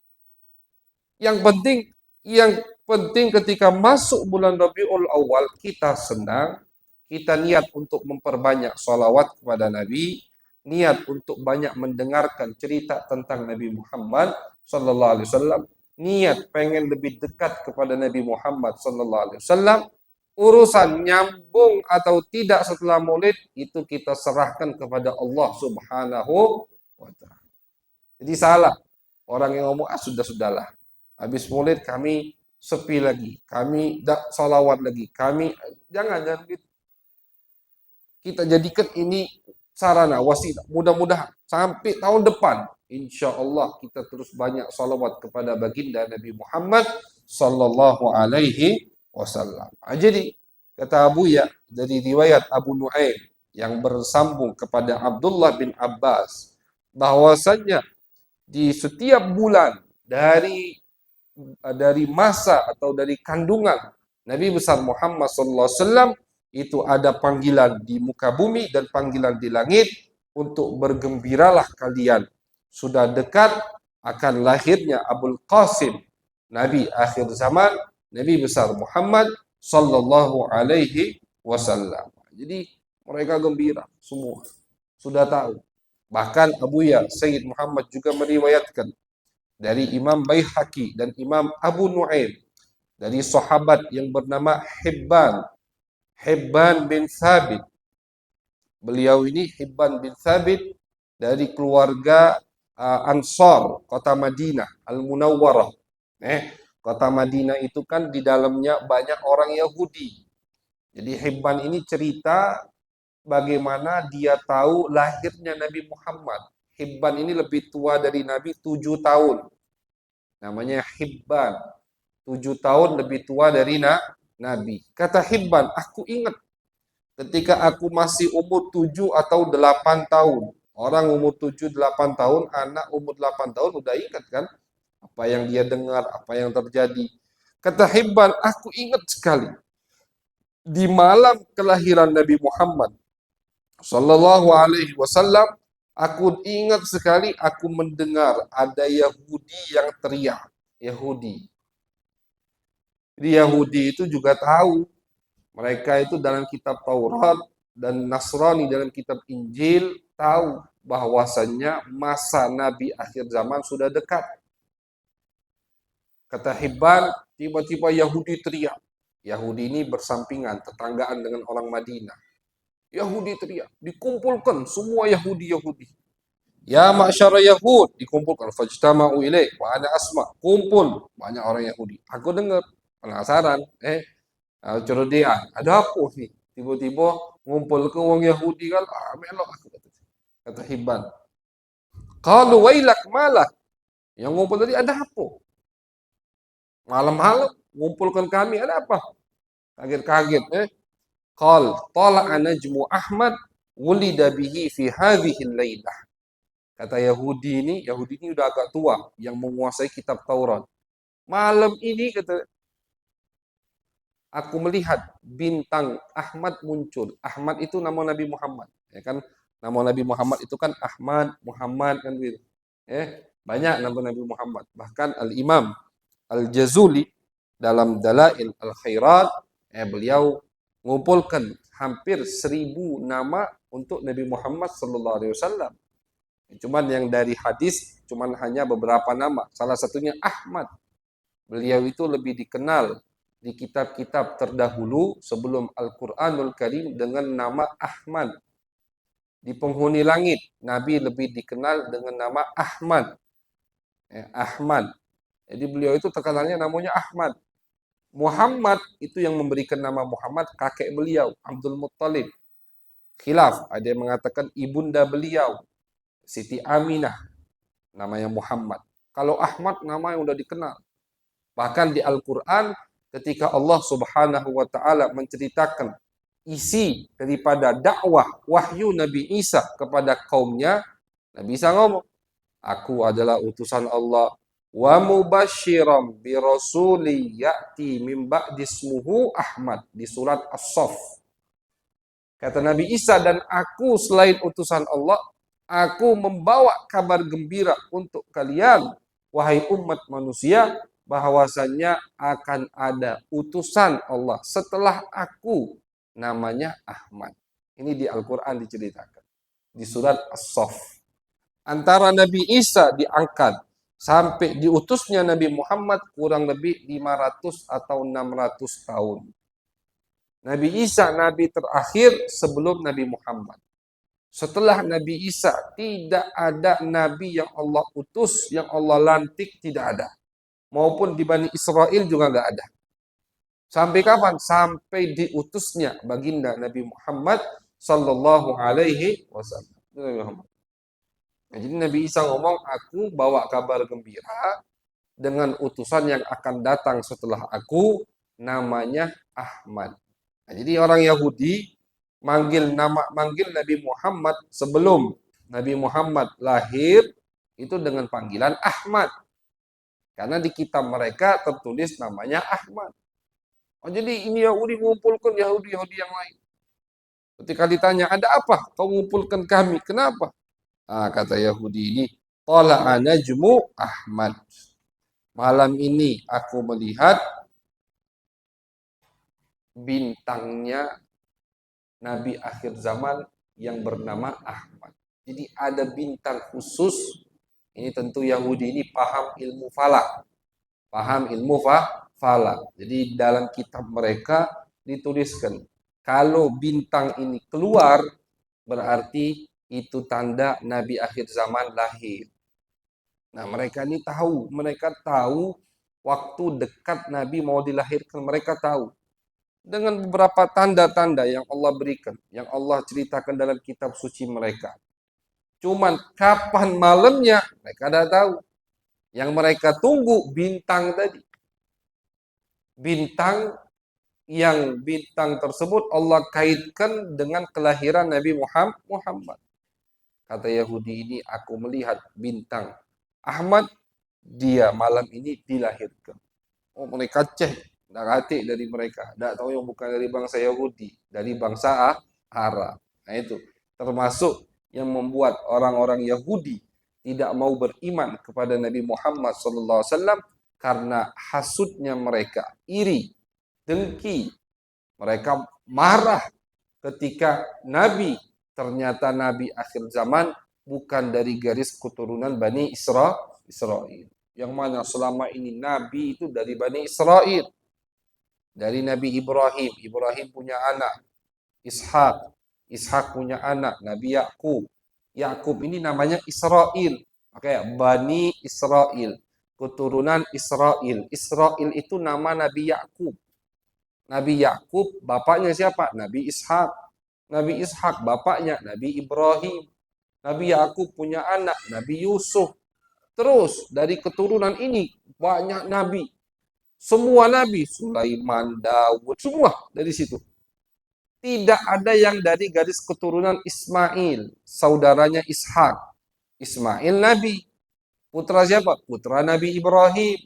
Yang penting, yang penting ketika masuk bulan Rabiul Awal, kita senang, kita niat untuk memperbanyak salawat kepada Nabi, niat untuk banyak mendengarkan cerita tentang Nabi Muhammad Sallallahu Alaihi Wasallam, niat pengen lebih dekat kepada Nabi Muhammad Sallallahu Alaihi Wasallam. Urusan nyambung atau tidak setelah Maulid itu kita serahkan kepada Allah Subhanahu wa Ta'ala. Jadi salah orang yang ngomong sudahlah. Habis Maulid kami sepi lagi, kami tak salawat lagi, kami jangan gitu. Kita jadikan ini sarana wasilah. Mudah-mudahan sampai tahun depan, insya Allah kita terus banyak salawat kepada baginda Nabi Muhammad Sallallahu Alaihi Wasallam. Jadi kata Abu Ya dari riwayat Abu Nuaim yang bersambung kepada Abdullah bin Abbas bahwasanya di setiap bulan dari masa atau dari kandungan Nabi besar Muhammad SAW itu ada panggilan di muka bumi dan panggilan di langit untuk bergembiralah kalian. Sudah dekat akan lahirnya Abul Qasim, Nabi akhir zaman, Nabi besar Muhammad Sallallahu Alaihi Wasallam. Jadi mereka gembira semua, sudah tahu. Bahkan Abu Ya Sayyid Muhammad juga meriwayatkan dari Imam Baihaqi dan Imam Abu Nuaim dari sahabat yang bernama Hibban bin Thabit. Beliau ini Hibban bin Thabit dari keluarga Ansar, kota Madinah, Al-Munawwarah. Kota Madinah itu kan di dalamnya banyak orang Yahudi. Jadi Hibban ini cerita bagaimana dia tahu lahirnya Nabi Muhammad. Hibban ini lebih tua dari Nabi 7 tahun. Namanya Hibban. 7 tahun lebih tua dari Nabi. Kata Hibban, aku ingat ketika aku masih umur 7 atau 8 tahun. Orang umur 7, 8 tahun, anak umur 8 tahun udah ingat kan? Apa yang dia dengar, apa yang terjadi. Kata Hibban, aku ingat sekali. Di malam kelahiran Nabi Muhammad Sallallahu Alaihi Wasallam, aku ingat sekali aku mendengar ada Yahudi yang teriak. Yahudi. Jadi Yahudi itu juga tahu. Mereka itu dalam kitab Taurat dan Nasrani dalam kitab Injil tahu bahwasannya masa Nabi akhir zaman sudah dekat. Kata Hibban, tiba-tiba Yahudi teriak. Yahudi ini bersampingan, tetanggaan dengan orang Madinah. Yahudi teriak, dikumpulkan semua Yahudi-Yahudi. Ya ma'syara Yahud, dikumpulkan. Fajtama'u ilaih, wa ana asma. Kumpul, banyak orang Yahudi. Aku dengar, penasaran. Cerdian, ada apa nih? Tiba-tiba ngumpul ke orang Yahudi kan, melok aku kata Hibban. Qalu wailak malak. Yang ngumpul tadi ada apa? Malam-malam ngumpulkan kami ada apa? Kaget-kaget Qal tala'a najmu Ahmad wulida bihi fi hadhihi lailah. Kata Yahudi ini udah agak tua yang menguasai kitab Taurat. Malam ini kata aku melihat bintang Ahmad muncul. Ahmad itu nama Nabi Muhammad, ya kan? Nama Nabi Muhammad itu kan Ahmad, Muhammad kan gitu. Banyak nama Nabi Muhammad. Bahkan Al-Imam Al-Jazuli dalam Dalail Al-Khairat, beliau mengumpulkan hampir 1000 nama untuk Nabi Muhammad sallallahu alaihi wasallam. Cuman yang dari hadis cuman hanya beberapa nama. Salah satunya Ahmad. Beliau itu lebih dikenal di kitab-kitab terdahulu sebelum Al-Quranul Karim dengan nama Ahmad. Di penghuni langit, Nabi lebih dikenal dengan nama Ahmad. Ahmad. Jadi beliau itu terkenalnya namanya Ahmad. Muhammad itu yang memberikan nama Muhammad kakek beliau, Abdul Muttalib. Khilaf, ada yang mengatakan ibunda beliau, Siti Aminah, namanya Muhammad. Kalau Ahmad nama yang udah dikenal. Bahkan di Al-Quran ketika Allah Subhanahu wa Ta'ala menceritakan isi daripada dakwah wahyu Nabi Isa kepada kaumnya, Nabi Isa ngomong, aku adalah utusan Allah wa mubasyiram bi rasuli ya'ti min ba'di ismuhu Ahmad di surat As-Saff. Kata Nabi Isa, dan aku selain utusan Allah, aku membawa kabar gembira untuk kalian, wahai umat manusia, bahwasannya akan ada utusan Allah setelah aku, namanya Ahmad. Ini di Al-Quran diceritakan. Di surat As-Saff. Antara Nabi Isa diangkat sampai diutusnya Nabi Muhammad kurang lebih 500 atau 600 tahun. Nabi Isa nabi terakhir sebelum Nabi Muhammad. Setelah Nabi Isa tidak ada nabi yang Allah utus, yang Allah lantik, tidak ada. Maupun di Bani Israel juga nggak ada. Sampai kapan? Sampai diutusnya baginda Nabi Muhammad sallallahu alaihi wasallam. Nah, jadi Nabi Isa ngomong, aku bawa kabar gembira dengan utusan yang akan datang setelah aku, namanya Ahmad. Nah, jadi orang Yahudi manggil Nabi Muhammad sebelum Nabi Muhammad lahir itu dengan panggilan Ahmad. Karena di kitab mereka tertulis namanya Ahmad. Oh, jadi ini Yahudi mengumpulkan Yahudi-Yahudi yang lain. Ketika ditanya, ada apa kau mengumpulkan kami? Kenapa? Kata Yahudi ini, qala anajmu Ahmad. Malam ini aku melihat bintangnya Nabi akhir zaman yang bernama Ahmad. Jadi ada bintang khusus. Ini tentu Yahudi ini paham ilmu falak. Paham ilmu falak. Jadi dalam kitab mereka dituliskan, kalau bintang ini keluar, berarti itu tanda Nabi akhir zaman lahir. Nah, mereka tahu waktu dekat Nabi mau dilahirkan, mereka tahu. Dengan beberapa tanda-tanda yang Allah berikan, yang Allah ceritakan dalam kitab suci mereka. Cuman kapan malamnya, mereka tidak tahu. Yang mereka tunggu bintang tadi. Bintang tersebut Allah kaitkan dengan kelahiran Nabi Muhammad. Kata Yahudi ini, aku melihat bintang Ahmad, dia malam ini dilahirkan. Oh, mereka cek, tidak hati dari mereka. Tidak tahu yang bukan dari bangsa Yahudi, dari bangsa Arab. Nah itu, termasuk yang membuat orang-orang Yahudi tidak mau beriman kepada Nabi Muhammad SAW karena hasutnya mereka, iri, dengki. Mereka marah ketika ternyata Nabi akhir zaman bukan dari garis keturunan Bani Israel. Yang mana selama ini Nabi itu dari Bani Israel. Dari Nabi Ibrahim. Ibrahim punya anak Ishak. Ishak punya anak Nabi Yakub. Yakub ini namanya Israel. Makanya Bani Israel. Keturunan Israel. Israel itu nama Nabi Yakub. Nabi Yakub bapaknya siapa? Nabi Ishak. Nabi Ishak bapaknya Nabi Ibrahim. Nabi Yakub punya anak Nabi Yusuf. Terus dari keturunan ini banyak nabi. Semua nabi, Sulaiman, Daud, semua dari situ. Tidak ada yang dari garis keturunan Ismail, saudaranya Ishak. Ismail nabi. Putra siapa? Putra Nabi Ibrahim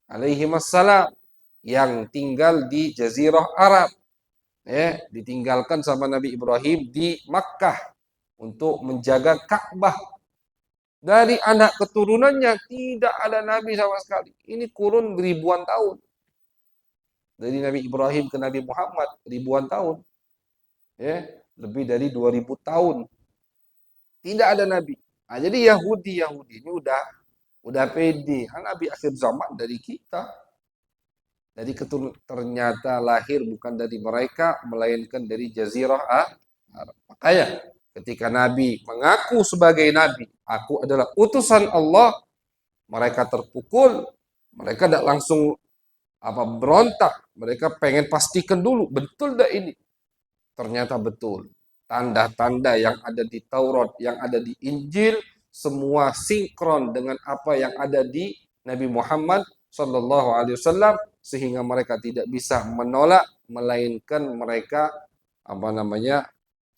alaihi wassalam yang tinggal di Jazirah Arab. Ditinggalkan sama Nabi Ibrahim di Makkah untuk menjaga Ka'bah. Dari anak keturunannya tidak ada nabi sama sekali. Ini kurun ribuan tahun. Dari Nabi Ibrahim ke Nabi Muhammad ribuan tahun. Lebih dari 2000 tahun. Tidak ada nabi. Nah, jadi Yahudi ini udah pede. Nabi akhir zaman dari kita. Jadi ternyata lahir bukan dari mereka, melainkan dari Jazirah Arab. Makanya ketika Nabi mengaku sebagai Nabi, aku adalah utusan Allah, mereka terpukul, mereka tidak langsung berontak, mereka pengen pastikan dulu, betul dah ini. Ternyata betul. Tanda-tanda yang ada di Taurat, yang ada di Injil, semua sinkron dengan apa yang ada di Nabi Muhammad Sallallahu Alaihi Wasallam, sehingga mereka tidak bisa menolak, melainkan mereka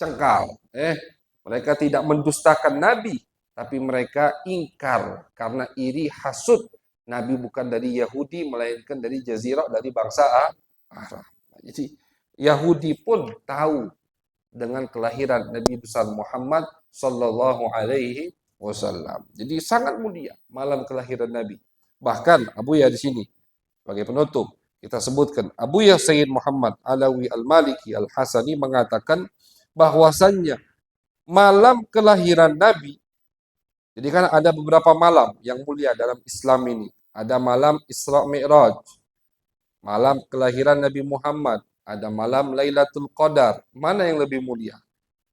cengkal. Mereka tidak mendustakan Nabi, tapi mereka ingkar karena iri hasud. Nabi bukan dari Yahudi, melainkan dari Jazirah, dari bangsa Arab. Jadi Yahudi pun tahu dengan kelahiran Nabi besar Muhammad Sallallahu Alaihi Wasallam. Jadi sangat mulia malam kelahiran Nabi. Bahkan Abu Ya di sini sebagai penutup kita sebutkan Abu Ya Sayyid Muhammad Alawi Al-Maliki Al-Hasani mengatakan bahwasannya malam kelahiran Nabi, jadi kan ada beberapa malam yang mulia dalam Islam ini. Ada malam Isra Mi'raj, malam kelahiran Nabi Muhammad, ada malam Lailatul Qadar. Mana yang lebih mulia?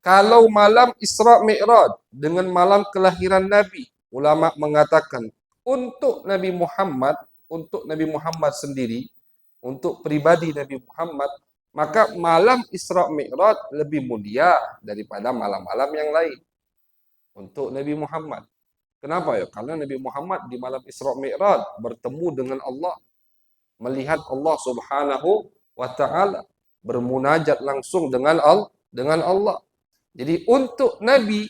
Kalau malam Isra Mi'raj dengan malam kelahiran Nabi, ulama mengatakan untuk Nabi Muhammad sendiri, untuk pribadi Nabi Muhammad, maka malam Isra Mi'raj lebih mulia daripada malam-malam yang lain untuk Nabi Muhammad. Kenapa ya? Karena Nabi Muhammad di malam Isra Mi'raj bertemu dengan Allah, melihat Allah Subhanahu wa taala, bermunajat langsung dengan Allah. Jadi untuk Nabi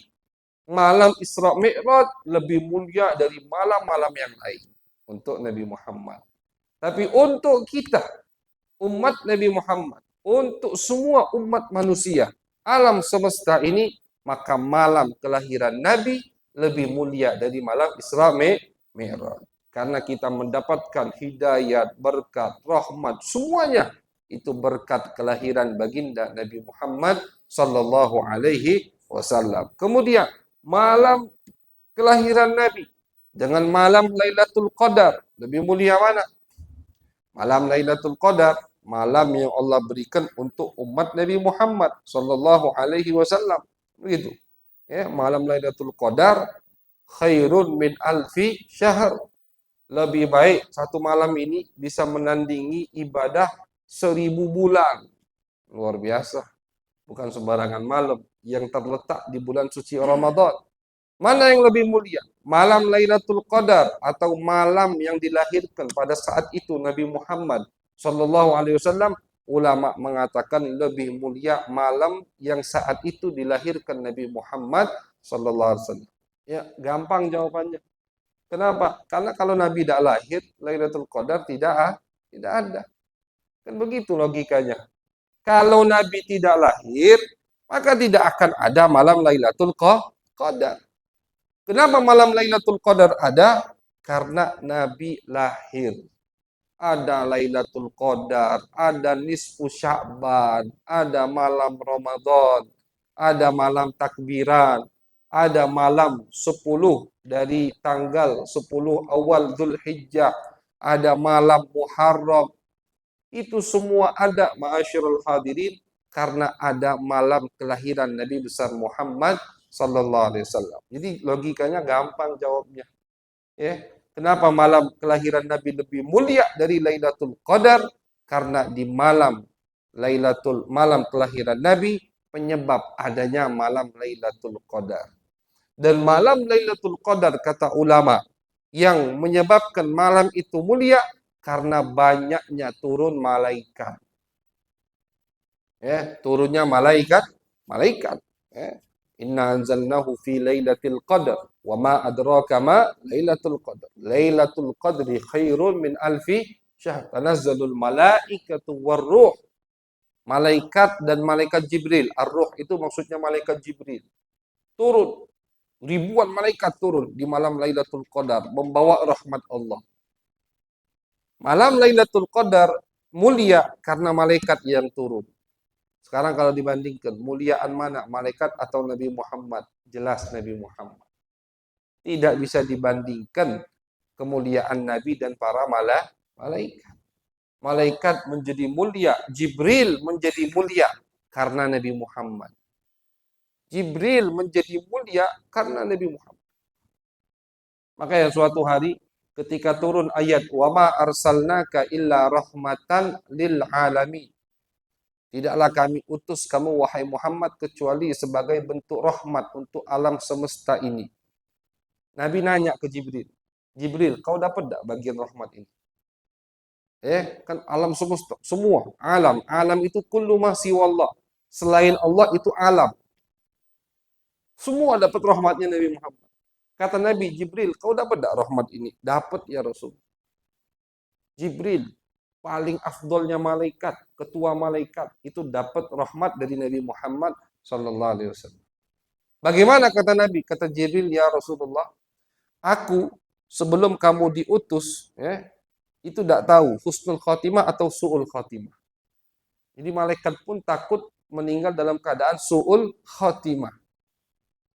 malam Isra Mi'raj lebih mulia dari malam-malam yang lain untuk Nabi Muhammad. Tapi untuk kita, umat Nabi Muhammad, untuk semua umat manusia, alam semesta ini, maka malam kelahiran Nabi lebih mulia dari malam Isra Mi'raj. Karena kita mendapatkan hidayat, berkat, rahmat, semuanya itu berkat kelahiran baginda Nabi Muhammad Sallallahu Alaihi Wasallam. Kemudian malam kelahiran Nabi dengan malam Lailatul Qadar lebih mulia mana? Malam Lailatul Qadar, malam yang Allah berikan untuk umat Nabi Muhammad Sallallahu Alaihi Wasallam. Begitu. Ya, malam Lailatul Qadar khairun min alfi syahr. Lebih baik satu malam ini bisa menandingi ibadah 1000 bulan. Luar biasa. Bukan sembarangan malam yang terletak di bulan suci Ramadan. Mana yang lebih mulia? Malam Lailatul Qadar atau malam yang dilahirkan pada saat itu Nabi Muhammad Sallallahu Alaihi Wasallam? Ulama mengatakan lebih mulia malam yang saat itu dilahirkan Nabi Muhammad Sallallahu Alaihi Wasallam. Ya, gampang jawabannya. Kenapa? Karena kalau Nabi tidak lahir, Lailatul Qadar tidak ada. Kan begitu logikanya. Kalau Nabi tidak lahir, maka tidak akan ada malam Lailatul Qadar. Kenapa malam Lailatul Qadar ada? Karena Nabi lahir. Ada Lailatul Qadar, ada nisfu Sya'ban, ada malam Ramadan, ada malam takbiran, ada malam 10 dari tanggal 10 awal Dzulhijjah, ada malam Muharram. Itu semua ada, ma'asyiral hadirin, karena ada malam kelahiran Nabi besar Muhammad Sallallahu Alaihi Wasallam. Jadi logikanya gampang jawabnya. Ya. Kenapa malam kelahiran Nabi lebih mulia dari Lailatul Qadar? Karena di malam malam kelahiran Nabi penyebab adanya malam Lailatul Qadar. Dan malam Lailatul Qadar kata ulama yang menyebabkan malam itu mulia karena banyaknya turun malaikat. Ya, turunnya malaikat. Ya. Inna anzalnahu fi lailatul qadar wa ma adraka ma lailatul qadar. Lailatul qadri khairun min alfi syahr. Tanazzalul malaikatu warruh. Malaikat dan malaikat Jibril. Ar-ruh itu maksudnya malaikat Jibril. Turun. Ribuan malaikat turun di malam Lailatul Qadar membawa rahmat Allah. Malam Lailatul Qadar mulia karena malaikat yang turun. Sekarang kalau dibandingkan, muliaan mana? Malaikat atau Nabi Muhammad? Jelas Nabi Muhammad. Tidak bisa dibandingkan kemuliaan Nabi dan para malaikat. Malaikat menjadi mulia, Jibril menjadi mulia karena Nabi Muhammad. Jibril menjadi mulia karena Nabi Muhammad. Makanya suatu hari ketika turun ayat wa ma arsalnaka illa rahmatan lil alamin. Tidaklah kami utus kamu wahai Muhammad kecuali sebagai bentuk rahmat untuk alam semesta ini. Nabi nanya ke Jibril, Jibril, kau dapat tidak bagian rahmat ini? Kan alam semesta, semua alam. Alam itu kullu ma siwallah. Selain Allah itu alam. Semua dapat rahmatnya Nabi Muhammad. Kata Nabi, Jibril, kau dapat tidak rahmat ini? Dapat ya Rasul. Jibril, paling afdolnya malaikat, ketua malaikat, itu dapat rahmat dari Nabi Muhammad sallallahu alaihi wasallam. Bagaimana kata Nabi? Kata Jibril, ya Rasulullah, aku sebelum kamu diutus, itu tidak tahu husnul khotimah atau su'ul khotimah. Jadi malaikat pun takut meninggal dalam keadaan su'ul khotimah.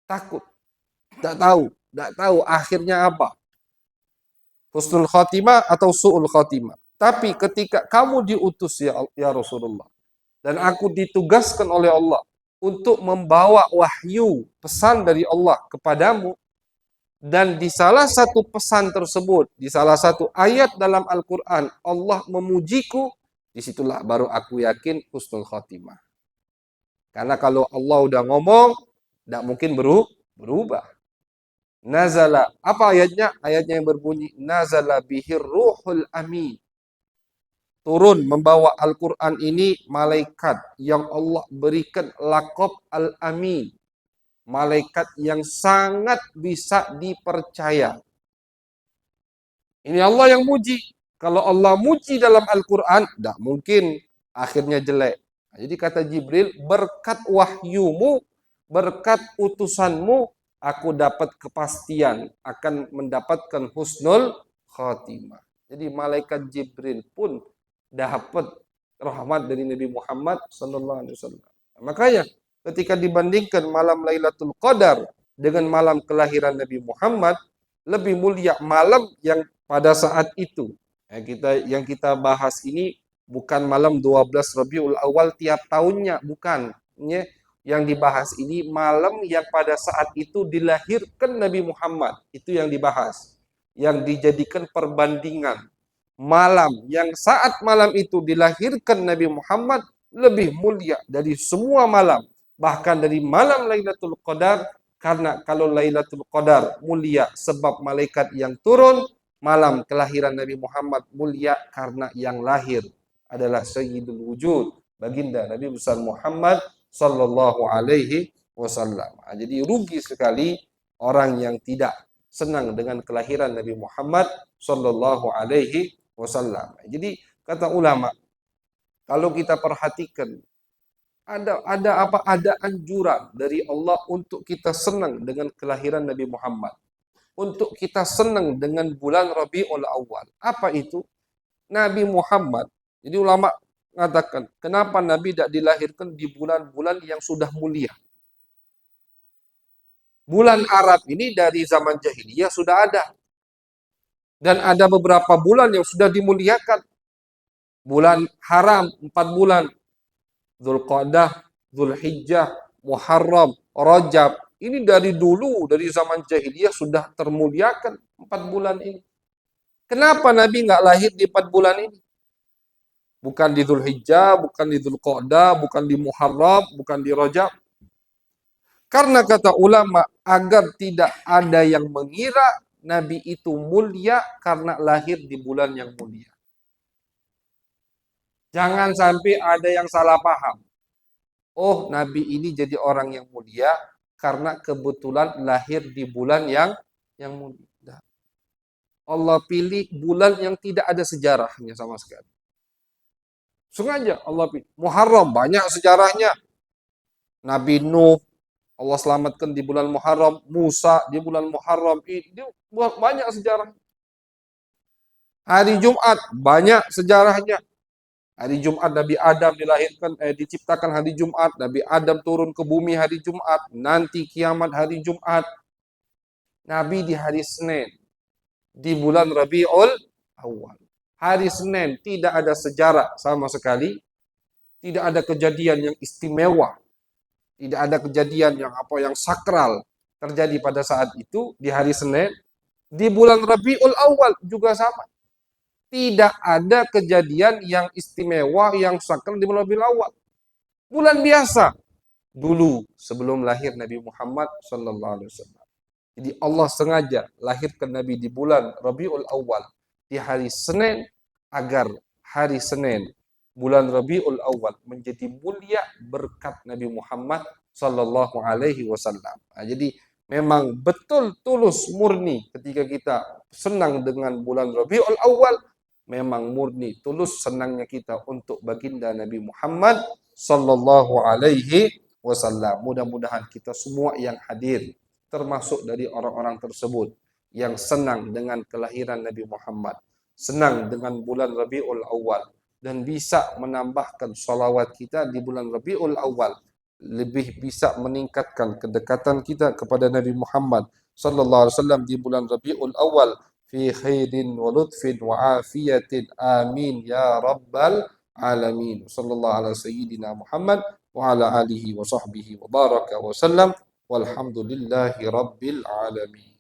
Takut. Tidak tahu akhirnya apa. Husnul khotimah atau su'ul khotimah. Tapi ketika kamu diutus ya Rasulullah, dan aku ditugaskan oleh Allah untuk membawa wahyu, pesan dari Allah kepadamu, dan di salah satu pesan tersebut, di salah satu ayat dalam Al-Quran, Allah memujiku, disitulah baru aku yakin husnul khotimah. Karena kalau Allah udah ngomong, tidak mungkin berubah. Nazala, apa ayatnya? Ayatnya yang berbunyi, Nazala bihir ruhul amin. Turun membawa Al-Quran ini malaikat yang Allah berikan laqab Al-Amin. Malaikat yang sangat bisa dipercaya. Ini Allah yang muji. Kalau Allah muji dalam Al-Quran, tidak mungkin akhirnya jelek. Jadi kata Jibril, berkat wahyumu, berkat utusanmu, aku dapat kepastian akan mendapatkan husnul khotimah. Jadi malaikat Jibril pun dapat rahmat dari Nabi Muhammad sallallahu alaihi wasallam. Makanya ketika dibandingkan malam Lailatul Qadar dengan malam kelahiran Nabi Muhammad, lebih mulia malam yang pada saat itu. Yang kita bahas ini bukan malam 12 Rabiul Awal tiap tahunnya, bukan. Yang dibahas ini malam yang pada saat itu dilahirkan Nabi Muhammad. Itu yang dibahas. Yang dijadikan perbandingan. Malam yang saat malam itu dilahirkan Nabi Muhammad lebih mulia dari semua malam. Bahkan dari malam Lailatul Qadar. Karena kalau Lailatul Qadar mulia sebab malaikat yang turun, malam kelahiran Nabi Muhammad mulia karena yang lahir adalah Sayyidul Wujud, baginda Nabi besar Muhammad sallallahu alaihi wasallam. Jadi rugi sekali orang yang tidak senang dengan kelahiran Nabi Muhammad sallallahu alaihi wasallam. Jadi kata ulama, kalau kita perhatikan ada anjuran dari Allah untuk kita senang dengan kelahiran Nabi Muhammad. Untuk kita senang dengan bulan Rabiul Awal. Apa itu? Nabi Muhammad. Jadi ulama mengatakan, kenapa Nabi tidak dilahirkan di bulan-bulan yang sudah mulia? Bulan Arab ini dari zaman jahiliyah sudah ada. Dan ada beberapa bulan yang sudah dimuliakan. Bulan haram, 4 bulan. Dzulqa'dah, Dzulhijjah, Muharram, Rajab. Ini dari dulu, dari zaman jahiliyah sudah termuliakan 4 bulan ini. Kenapa Nabi nggak lahir di 4 bulan ini? Bukan di Dzulhijjah, bukan di Dzulqa'dah, bukan di Muharram, bukan di Rajab. Karena kata ulama, agar tidak ada yang mengira Nabi itu mulia karena lahir di bulan yang mulia. Jangan sampai ada yang salah paham. Oh, Nabi ini jadi orang yang mulia karena kebetulan lahir di bulan yang mulia. Allah pilih bulan yang tidak ada sejarahnya sama sekali. Sengaja Allah pilih. Muharram banyak sejarahnya. Nabi Nuh Allah selamatkan di bulan Muharram, Musa di bulan Muharram, ini banyak sejarah. Hari Jumat banyak sejarahnya. Hari Jumat Nabi Adam dilahirkan, diciptakan hari Jumat, Nabi Adam turun ke bumi hari Jumat, nanti kiamat hari Jumat. Nabi di hari Senin, di bulan Rabiul Awal. Hari Senin tidak ada sejarah sama sekali, tidak ada kejadian yang istimewa, tidak ada kejadian yang sakral terjadi pada saat itu di hari Senin. Di bulan Rabiul Awal juga sama. Tidak ada kejadian yang istimewa, yang sakral di bulan Rabiul Awal. Bulan biasa. Dulu sebelum lahir Nabi Muhammad sallallahu alaihi wasallam. Jadi Allah sengaja lahirkan Nabi di bulan Rabiul Awal di hari Senin agar hari Senin bulan Rabiul Awal menjadi mulia berkat Nabi Muhammad sallallahu alaihi wasallam. Jadi memang betul tulus murni ketika kita senang dengan bulan Rabiul Awal, memang murni tulus senangnya kita untuk baginda Nabi Muhammad sallallahu alaihi wasallam. Mudah-mudahan kita semua yang hadir termasuk dari orang-orang tersebut yang senang dengan kelahiran Nabi Muhammad, senang dengan bulan Rabiul Awal, dan bisa menambahkan salawat kita di bulan Rabiul Awal, lebih bisa meningkatkan kedekatan kita kepada Nabi Muhammad sallallahu alaihi wasallam di bulan Rabiul Awal fi khairin wa lutfin wa afiyatin amin ya rabbal alamin. Sallallahu ala sayyidina Muhammad wa ala alihi wa sahbihi wa baraka wa sallam walhamdulillahi rabbil alamin.